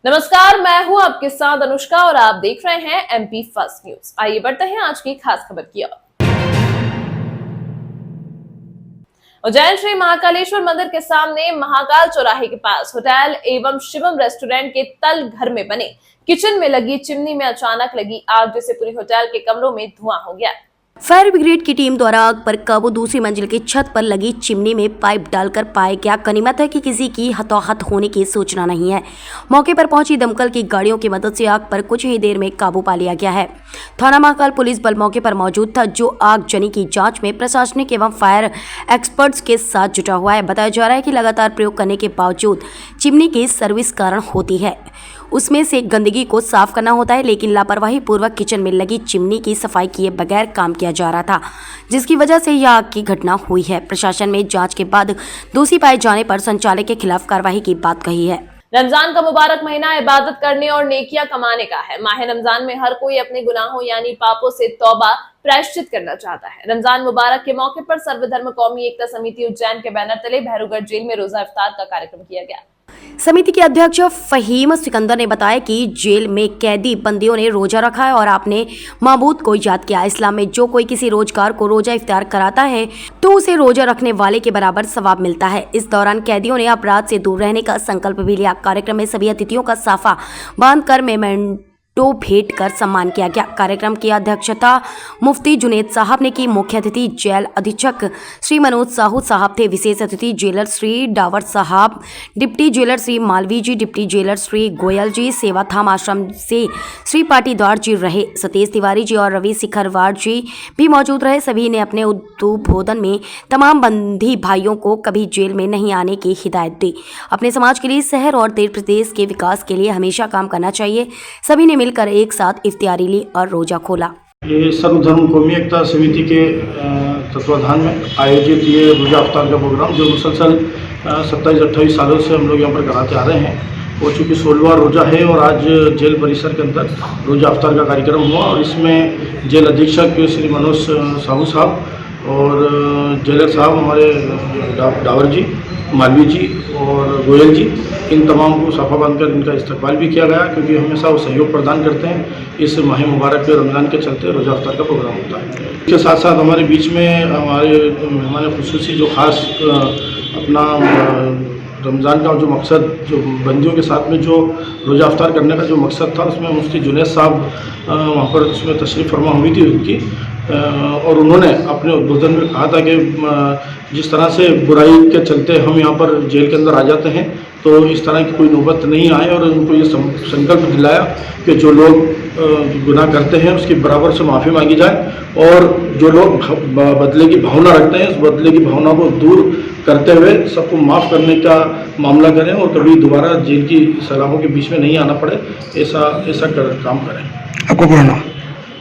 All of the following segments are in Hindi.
नमस्कार, मैं हूं आपके साथ अनुष्का और आप देख रहे हैं एमपी फर्स्ट न्यूज। आइए बढ़ते हैं आज की खास खबर की ओर। उज्जैन श्री महाकालेश्वर मंदिर के सामने महाकाल चौराहे के पास होटल एवं शिवम रेस्टोरेंट के तल घर में बने किचन में लगी चिमनी में अचानक लगी आग, जिससे पूरी होटल के कमरों में धुआं हो गया। फायर ब्रिगेड की टीम द्वारा आग पर काबू दूसरी मंजिल की छत पर लगी चिमनी में पाइप डालकर पाया गया। गनीमत है कि किसी की हताहत होने की सूचना नहीं है। मौके पर पहुंची दमकल की गाड़ियों की मदद से आग पर कुछ ही देर में काबू पा लिया गया है। थाना महाकाल पुलिस बल मौके पर मौजूद था, जो आगजनी की जांच में प्रशासनिक एवं फायर एक्सपर्ट्स के साथ जुटा हुआ है। बताया जा रहा है कि लगातार प्रयोग करने के बावजूद चिमनी की सर्विस कारण होती है, उसमें से गंदगी को साफ करना होता है, लेकिन लापरवाही पूर्वक किचन में लगी चिमनी की सफाई किए बगैर काम किया जा रहा था, जिसकी वजह से यह आग की घटना हुई है। प्रशासन में जांच के बाद दोषी पाए जाने पर संचालक के खिलाफ कार्रवाई की बात कही है। रमजान का मुबारक महीना इबादत करने और नेकियां कमाने का है। माह रमजान में हर कोई अपने गुनाहों यानी पापों से तौबा प्रायश्चित करना चाहता है। रमजान मुबारक के मौके पर सर्वधर्म कौमी एकता समिति उज्जैन के बैनर तले भैरूगढ़ जेल में रोजा इफ्तार का कार्यक्रम किया गया। समिति के अध्यक्ष फहीम सिकंदर ने बताया कि जेल में कैदी बंदियों ने रोजा रखा है और आपने माबूद को याद किया। इस्लाम में जो कोई किसी रोजगार को रोजा इफ्तार कराता है तो उसे रोजा रखने वाले के बराबर सवाब मिलता है। इस दौरान कैदियों ने अपराध से दूर रहने का संकल्प भी लिया। कार्यक्रम में सभी अतिथियों का साफा बांधकर मेमेंटो भेंट कर सम्मान किया गया। कार्यक्रम की अध्यक्षता मुफ्ती जुनेद साहब ने की। मुख्य अतिथि जेल अधीक्षक श्री मनोज साहू साहब थे। विशेष अतिथि जेलर श्री डावर साहब, डिप्टी जेलर श्री मालवी जी, डिप्टी जेलर श्री गोयल जी, सेवाधाम आश्रम से श्री पाटीदार जी रहे। सतीश तिवारी जी और रवि शिखरवार जी भी मौजूद रहे। सभी ने अपने उद्बोधन में तमाम बंदी भाइयों को कभी जेल में नहीं आने की हिदायत दी। अपने समाज के लिए, शहर और देश प्रदेश के विकास के लिए हमेशा काम करना चाहिए। सभी ने मिलकर एक साथ इफ्तियारी ली और रोजा खोला। ये सर्वधर्म कौमी एकता समिति के तत्वाधान में आयोजित ये रोजा इफ्तार का प्रोग्राम, जो मुसलसल 27-28 सालों से हम लोग यहाँ पर कराते आ रहे हैं, वो चूँकि 16वां रोजा है और आज जेल परिसर के अंदर रोजा इफ्तार का कार्यक्रम हुआ। और इसमें जेल अधीक्षक श्री मनोज साहू साहब और जेलर साहब हमारे डावर जी, मालवी जी और गोयल जी, इन तमाम को साफा बांधकर इनका इस्तकबाल भी किया गया, क्योंकि हमेशा वो सहयोग प्रदान करते हैं। इस माह मुबारक रमज़ान के चलते रोज़ा इफ्तार का प्रोग्राम होता है। इसके साथ साथ हमारे बीच में हमारे मेहमान खुसूसी जो ख़ास अपना रमज़ान का जो मकसद, जो बंदियों के साथ में जो रोज़ा इफ्तार करने का जो मकसद था, उसमें मुफ्ती जुनेद साहब वहाँ पर उसमें तशरीफ़ फरमा हुई थी उनकी, और उन्होंने अपने उद्बोधन में कहा था कि जिस तरह से बुराई के चलते हम यहाँ पर जेल के अंदर आ जाते हैं, तो इस तरह की कोई नौबत नहीं आए। और उनको ये संकल्प दिलाया कि जो लोग गुनाह करते हैं उसकी बराबर से माफ़ी मांगी जाए, और जो लोग बदले की भावना रखते हैं उस बदले की भावना को दूर करते हुए सबको माफ़ करने का मामला करें और कभी दोबारा जेल की सलाखों के बीच में नहीं आना पड़े, ऐसा काम करें। आपको पूरा नाम?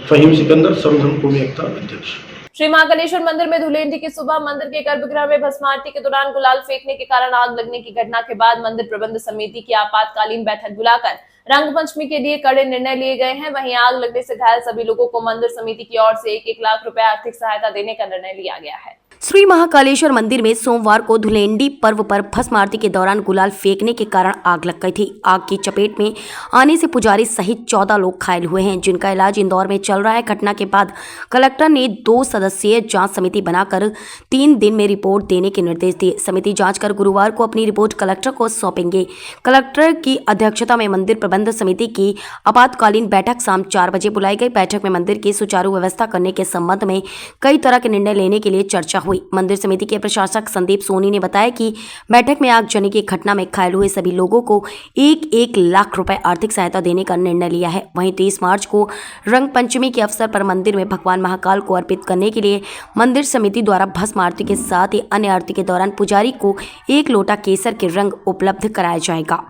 फहीम सिकंदर, सर्वधर्म कौमी एकता अध्यक्ष। श्री महाकालेश्वर मंदिर में धुलेंडी की सुबह मंदिर के गर्भगृह में भस्म आरती के दौरान गुलाल फेंकने के कारण आग लगने की घटना के बाद मंदिर प्रबंध समिति की आपातकालीन बैठक बुलाकर रंग पंचमी के लिए कड़े निर्णय लिए गए हैं। वहीं आग लगने से घायल सभी लोगों को मंदिर समिति की ओर से 1-1 लाख रुपए आर्थिक सहायता देने का निर्णय लिया गया है। श्री महाकालेश्वर मंदिर में सोमवार को धुलेंडी पर्व पर भस्म आरती के दौरान गुलाल फेंकने के कारण आग लग गई थी। आग की चपेट में आने से पुजारी सहित 14 लोग घायल हुए हैं, जिनका इलाज इंदौर में चल रहा है। घटना के बाद कलेक्टर ने 2 सदस्यीय जांच समिति बनाकर 3 दिन में रिपोर्ट देने के निर्देश दिए। समिति जांच कर गुरुवार को अपनी रिपोर्ट कलेक्टर को सौंपेंगे। कलेक्टर की अध्यक्षता में मंदिर प्रबंध समिति की आपातकालीन बैठक शाम 4 बजे बुलाई गई। बैठक में मंदिर की सुचारू व्यवस्था करने के संबंध में कई तरह के निर्णय लेने के लिए चर्चा हुई। मंदिर समिति के प्रशासक संदीप सोनी ने बताया कि बैठक में आगजनी की घटना में घायल हुए सभी लोगों को 1-1 लाख रुपए आर्थिक सहायता देने का निर्णय लिया है। वहीं 30 मार्च को रंग पंचमी के अवसर पर मंदिर में भगवान महाकाल को अर्पित करने के लिए मंदिर समिति द्वारा भस्म आरती के साथ ही अन्य आरती के दौरान पुजारी को 1 लोटा केसर के रंग उपलब्ध कराया जाएगा।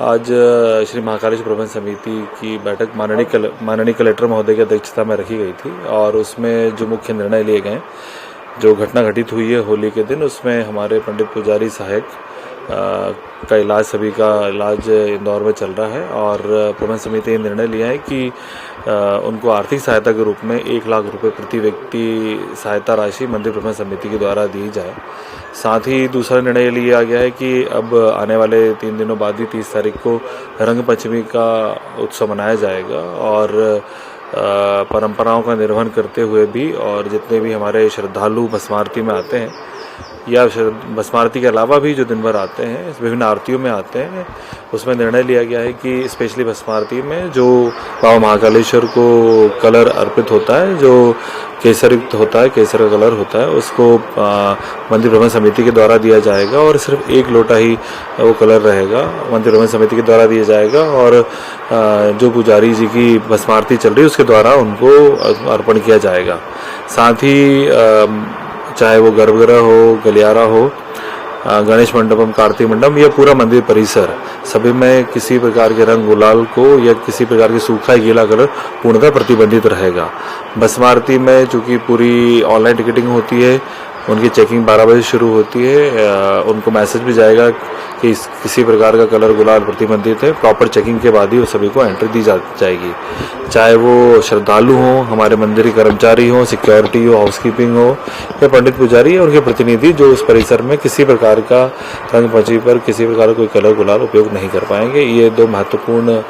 आज श्री महाकालेश्वर प्रबंध समिति की बैठक माननीय कलेक्टर महोदय की अध्यक्षता में रखी गई थी, और उसमें जो मुख्य निर्णय लिए गए, जो घटना घटित हुई है होली के दिन, उसमें हमारे पंडित पुजारी सहायक का इलाज, सभी का इलाज इंदौर में चल रहा है। और प्रबंध समिति ने निर्णय लिया है कि उनको आर्थिक सहायता के रूप में 1 लाख रुपए प्रति व्यक्ति सहायता राशि मंदिर प्रबंध समिति के द्वारा दी जाए। साथ ही दूसरा निर्णय लिया गया है कि अब आने वाले 3 दिनों बाद ही 30 तारीख को रंग पंचमी का उत्सव मनाया जाएगा और परंपराओं का निर्वहन करते हुए भी, और जितने भी हमारे श्रद्धालु भस्म आरती में आते हैं या भस्म आरती के अलावा भी जो दिन भर आते हैं, विभिन्न आरतियों में आते हैं, उसमें निर्णय लिया गया है कि स्पेशली भस्म आरती में जो बाबा महाकालेश्वर को कलर अर्पित होता है, जो केसर युक्त होता है, केसर का कलर होता है, उसको मंदिर प्रबंध समिति के द्वारा दिया जाएगा और सिर्फ 1 लोटा ही वो कलर रहेगा, मंदिर प्रबंध समिति के द्वारा दिया जाएगा। और जो पुजारी जी की भस्म आरती चल रही है उसके द्वारा उनको अर्पण किया जाएगा। साथ ही चाहे वो गर्भगृह हो, गलियारा हो, गणेश मंडपम, कार्तिक मंडपम या पूरा मंदिर परिसर, सभी में किसी प्रकार के रंग गुलाल को या किसी प्रकार की सूखा गीला कलर पूर्णतः प्रतिबंधित रहेगा। भस्म आरती में चूँकि पूरी ऑनलाइन टिकटिंग होती है, उनकी चेकिंग 12 बजे शुरू होती है, उनको मैसेज भी जाएगा कि किसी प्रकार का कलर गुलाल प्रतिबंधित है। प्रॉपर चेकिंग के बाद ही उस सभी को एंट्री दी जाएगी, चाहे वो श्रद्धालु हों, हमारे मंदिर के कर्मचारी हों, सिक्योरिटी हो, हाउसकीपिंग हो या पंडित पुजारी या उनके प्रतिनिधि, जो उस परिसर में किसी प्रकार का रंग पंचमी पर किसी प्रकार का कोई कलर गुलाल उपयोग नहीं कर पाएंगे। ये 2 महत्वपूर्ण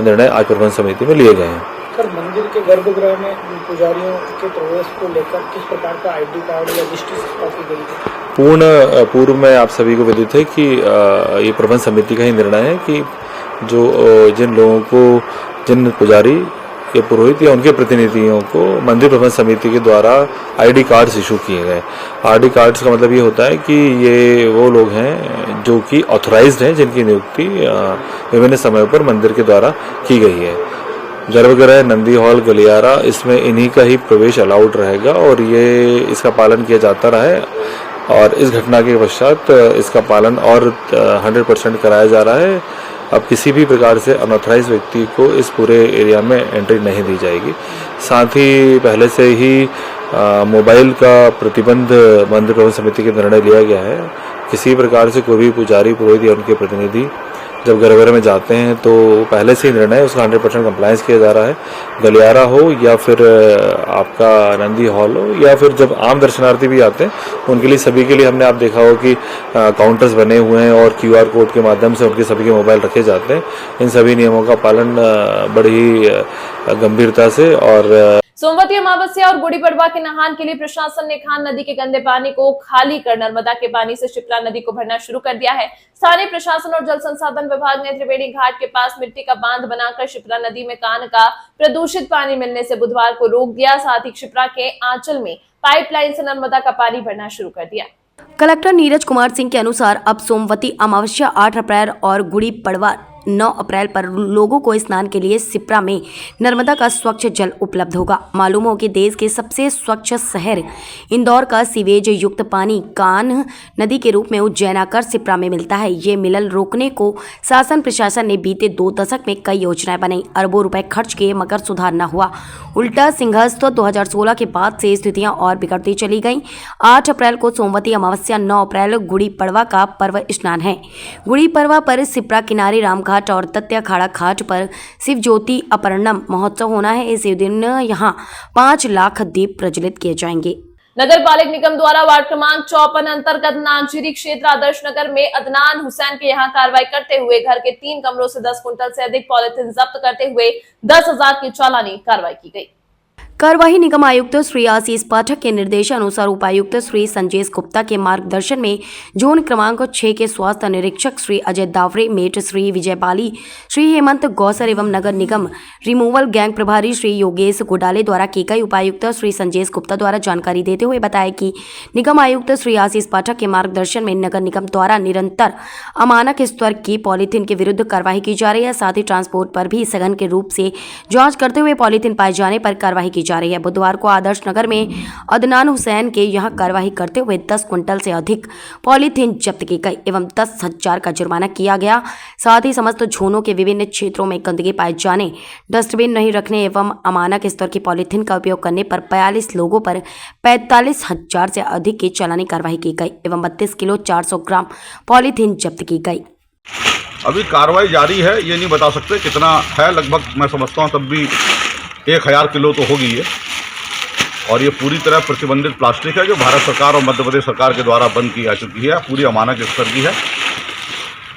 निर्णय आज प्रबंध समिति में लिए गए हैं। सर, मंदिर के गर्भगृह में पुजारियों के प्रवेश को लेकर किस प्रकार का ID कार्ड या दृष्टि की गई है? पूर्व में आप सभी को विदित है कि ये प्रबंध समिति का ही निर्णय है कि जो जिन लोगों को, जिन पुजारी या पुरोहित या उनके प्रतिनिधियों को मंदिर प्रबंध समिति के द्वारा ID कार्ड्स इशू किए गए। ID कार्ड्स का मतलब ये होता है कि ये वो लोग हैं जो कि ऑथराइज्ड हैं, जिनकी नियुक्ति विभिन्न समयों पर मंदिर के द्वारा की गई है। गर्भगृह, नंदी हॉल, गलियारा, इसमें इन्हीं का ही प्रवेश अलाउड रहेगा और ये इसका पालन किया जाता रहा है। और इस घटना के पश्चात इसका पालन और 100% कराया जा रहा है। अब किसी भी प्रकार से अनऑथराइज व्यक्ति को इस पूरे एरिया में एंट्री नहीं दी जाएगी। साथ ही पहले से ही मोबाइल का प्रतिबंध मंदिर प्रबंध समिति के निर्णय लिया गया है। किसी प्रकार से कोई भी पुजारी, पुरोहित या उनके प्रतिनिधि जब गर्भगृह में जाते हैं तो पहले से ही निर्णय उसका 100% कंप्लायंस किया जा रहा है। गलियारा हो या फिर आपका नंदी हॉल हो या फिर जब आम दर्शनार्थी भी आते हैं उनके लिए, सभी के लिए हमने आप देखा हो कि काउंटर्स बने हुए हैं और QR कोड के माध्यम से उनके सभी के मोबाइल रखे जाते हैं। इन सभी नियमों का पालन बड़ी ही गंभीरता से और सोमवती अमावस्या और गुड़ी पड़वा के नहान के लिए प्रशासन ने खान नदी के गंदे पानी को खाली कर नर्मदा के पानी से शिप्रा नदी को भरना शुरू कर दिया है। स्थानीय प्रशासन और जल संसाधन विभाग ने त्रिवेणी घाट के पास मिट्टी का बांध बनाकर शिप्रा नदी में कान का प्रदूषित पानी मिलने से बुधवार को रोक दिया। साथ ही शिप्रा के आंचल में पाइपलाइन से नर्मदा का पानी भरना शुरू कर दिया। कलेक्टर नीरज कुमार सिंह के अनुसार अब सोमवती अमावस्या 8 अप्रैल और गुड़ी पड़वा 9 अप्रैल पर लोगों को स्नान के लिए शिप्रा में नर्मदा का स्वच्छ जल उपलब्ध होगा। मालूम हो कि देश के सबसे स्वच्छ शहर इंदौर का सीवेज युक्त पानी कान्ह नदी के रूप में उज्जैन आकर शिप्रा में मिलता है। ये मिलन रोकने को शासन प्रशासन ने बीते 2 दशक में कई योजनाएं बनाई, अरबों रुपए खर्च किए, मगर सुधार न हुआ। उल्टा सिंहस्थ 2016 के बाद से स्थितियां और बिगड़ती चली गईं। 8 अप्रैल को सोमवती अमावस्या, 9 अप्रैल गुड़ी पड़वा का पर्व स्नान है। गुड़ी पड़वा पर शिप्रा किनारे रामघाट और तत्या खाड़ा घाट पर शिव ज्योति अपरणम महोत्सव होना है। इस दिन यहाँ 5 लाख दीप प्रज्वलित किए जाएंगे। नगर पालिक निगम द्वारा वार्ड क्रमांक 54 अंतर्गत नागजिरी क्षेत्र आदर्श नगर में अदनान हुसैन के यहाँ कार्रवाई करते हुए घर के 3 कमरों से 10 कुंटल से अधिक पॉलिथीन जब्त करते हुए 10,000 की चालानी कार्रवाई की गई। कार्यवाही निगम आयुक्त श्री आशीष पाठक के निर्देशानुसार उपायुक्त श्री संजय गुप्ता के मार्गदर्शन में जोन क्रमांक 6 के स्वास्थ्य निरीक्षक श्री अजय दावरे, मेट श्री विजय बाली, श्री हेमंत गौसर एवं नगर निगम रिमूवल गैंग प्रभारी श्री योगेश गोडाले द्वारा की गई। उपायुक्त श्री संजय गुप्ता द्वारा जानकारी देते हुए बताया कि निगम आयुक्त श्री आशीष पाठक के मार्गदर्शन में नगर निगम द्वारा निरंतर अमानक स्तर की पॉलीथीन के विरुद्ध कार्रवाई की जा रही है। साथ ही ट्रांसपोर्ट पर भी सघन के रूप से जाँच करते हुए पॉलीथीन पाए जाने पर कार्रवाई की जा रही है। बुधवार को आदर्श नगर में अदनान हुसैन के यहाँ कार्रवाई करते हुए 10 क्विंटल से अधिक पॉलीथीन जब्त की गई एवं 10,000 का जुर्माना किया गया। साथ ही समस्त झोनों के विभिन्न क्षेत्रों में गंदगी पाए जाने, डस्टबिन नहीं रखने एवं अमानक स्तर की पॉलीथीन का उपयोग करने पर 42 लोगों पर 45,000 से अधिक की चालानी कार्रवाई की गई एवं 32 किलो 400 ग्राम पॉलीथीन जब्त की गई। अभी कार्रवाई जारी है, ये नहीं बता सकते कितना है, लगभग मैं समझता हूँ तब भी 1000 किलो तो होगी ये। और ये पूरी तरह प्रतिबंधित प्लास्टिक है जो भारत सरकार और मध्य प्रदेश सरकार के द्वारा बंद की जा चुकी है, पूरी अमानक स्तर की है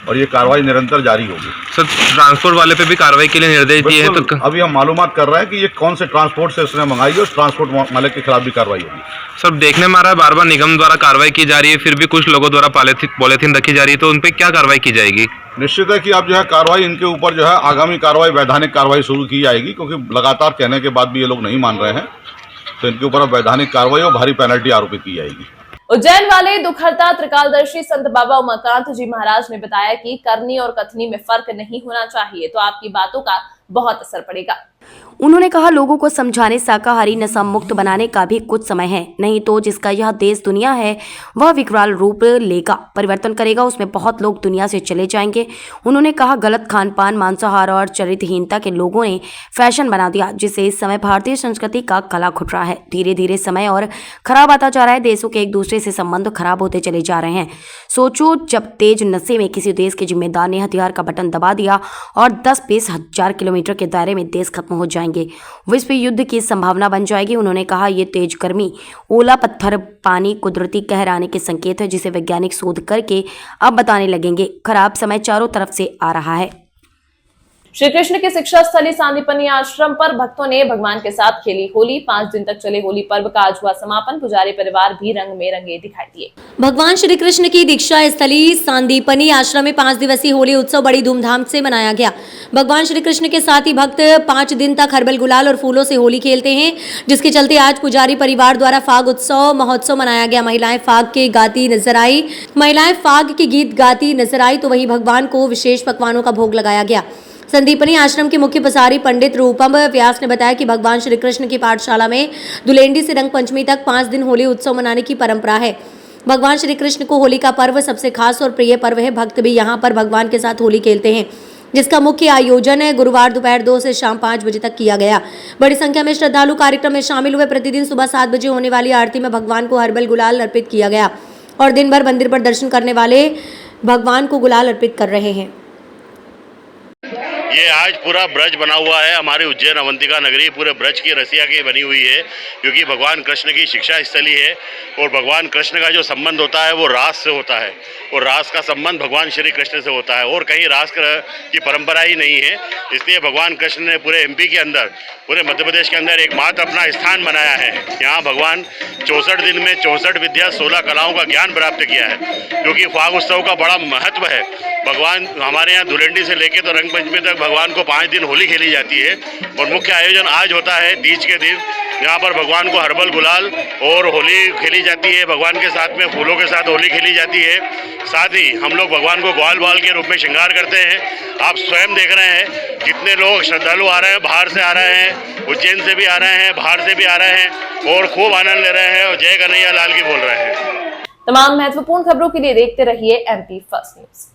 और ये कार्रवाई निरंतर जारी होगी। सर, ट्रांसपोर्ट वाले पे भी कार्रवाई के लिए निर्देश दिए हैं तो अभी हम मालूमात कर रहे हैं कि ये कौन से ट्रांसपोर्ट से उसने मंगाई है, उस ट्रांसपोर्ट मालिक के खिलाफ भी कार्रवाई होगी। सर, देखने में आ रहा है बार बार निगम द्वारा कार्रवाई की जा रही है, फिर भी कुछ लोगों द्वारा पॉलीथीन रखी जा रही है, तो उन पर क्या कार्रवाई की जाएगी? निश्चित है कि अब जो है कार्रवाई इनके ऊपर जो है आगामी कार्रवाई वैधानिक कार्रवाई शुरू की जाएगी, क्योंकि लगातार कहने के बाद भी ये लोग नहीं मान रहे हैं, तो इनके ऊपर अब वैधानिक कार्रवाई और भारी पेनल्टी आरोपित की जाएगी। उज्जैन वाले दुखहर्ता त्रिकालदर्शी संत बाबा उमाकांत जी महाराज ने बताया कि करनी और कथनी में फर्क नहीं होना चाहिए, तो आपकी बातों का बहुत असर पड़ेगा। उन्होंने कहा, लोगों को समझाने, शाकाहारी नशा मुक्त बनाने का भी कुछ समय है, नहीं तो जिसका यह देश दुनिया है वह विकराल रूप लेगा, परिवर्तन करेगा, उसमें बहुत लोग दुनिया से चले जाएंगे। उन्होंने कहा, गलत खान पान, मांसाहार और चरित्रहीनता के लोगों ने फैशन बना दिया, जिससे इस समय भारतीय संस्कृति का गला घुट रहा है। धीरे धीरे समय और खराब आता जा रहा है, देशों के एक दूसरे से संबंध खराब होते चले जा रहे हैं। सोचो, जब तेज नशे में किसी देश के जिम्मेदार ने हथियार का बटन दबा दिया और 10-20 हजार किलोमीटर के दायरे में देश खत्म हो जाएंगे, विश्व युद्ध की संभावना बन जाएगी। उन्होंने कहा, ये तेज गर्मी, ओला पत्थर, पानी कुदरती कहर आने के संकेत है, जिसे वैज्ञानिक शोध करके अब बताने लगेंगे। खराब समय चारों तरफ से आ रहा है। श्री कृष्ण की शिक्षा स्थली सांदीपनी आश्रम पर भक्तों ने भगवान के साथ खेली होली। 5 दिन तक चले होली पर्व का आज हुआ समापन। पुजारी परिवार भी रंग में रंगे दिखाई दिए। भगवान श्री कृष्ण की दीक्षा स्थली सांदीपनी आश्रम में 5 दिवसीय होली उत्सव बड़ी धूमधाम से मनाया गया। भगवान श्री कृष्ण के साथ ही भक्त 5 दिन तक हर्बल गुलाल और फूलों से होली खेलते हैं, जिसके चलते आज पुजारी परिवार द्वारा फाग उत्सव महोत्सव मनाया गया। महिलाएं फाग के गीत गाती नजर आई, तो वहीं भगवान को विशेष पकवानों का भोग लगाया गया। संदीपनी आश्रम के मुख्य प्रसारी पंडित रूपम व्यास ने बताया कि भगवान श्री कृष्ण की पाठशाला में दुलेंडी से रंग पंचमी तक 5 दिन होली उत्सव मनाने की परंपरा है। भगवान श्री कृष्ण को होली का पर्व सबसे खास और प्रिय पर्व है। भक्त भी यहाँ पर भगवान के साथ होली खेलते हैं, जिसका मुख्य आयोजन गुरुवार दोपहर 2 से शाम 5 बजे तक किया गया। बड़ी संख्या में श्रद्धालु कार्यक्रम में शामिल हुए। प्रतिदिन सुबह 7 बजे होने वाली आरती में भगवान को हर्बल गुलाल अर्पित किया गया और दिन भर मंदिर पर दर्शन करने वाले भगवान को गुलाल अर्पित कर रहे हैं। ये आज पूरा ब्रज बना हुआ है, हमारे उज्जैन अवंतिका नगरी पूरे ब्रज की रसिया की बनी हुई है, क्योंकि भगवान कृष्ण की शिक्षा स्थली है और भगवान कृष्ण का जो संबंध होता है वो रास से होता है और रास का संबंध भगवान श्री कृष्ण से होता है और कहीं रास की परंपरा ही नहीं है। इसलिए भगवान कृष्ण ने पूरे एमपी के अंदर, पूरे मध्य प्रदेश के अंदर एकमात्र अपना स्थान बनाया है। यहाँ भगवान 64 दिन में 64 विद्या 16 कलाओं का ज्ञान प्राप्त किया है, क्योंकि फाग उत्सव का बड़ा महत्व है। भगवान हमारे यहाँ दुलेंडी से लेके तो रंग पंचमी तक भगवान को 5 दिन होली खेली जाती है और मुख्य आयोजन आज होता है तीज के दिन। यहाँ पर भगवान को हर्बल गुलाल और होली खेली जाती है, भगवान के साथ में फूलों के साथ होली खेली जाती है। साथ ही हम लोग भगवान को ग्वाल बाल के रूप में श्रृंगार करते हैं। आप स्वयं देख रहे हैं कितने लोग श्रद्धालु आ रहे हैं, बाहर से आ रहे हैं, उज्जैन से भी आ रहे हैं, बाहर से भी आ रहे हैं और खूब आनंद ले रहे हैं और जय कन्हैया लाल की बोल रहे हैं। तमाम महत्वपूर्ण खबरों के लिए देखते रहिए MP फर्स्ट न्यूज।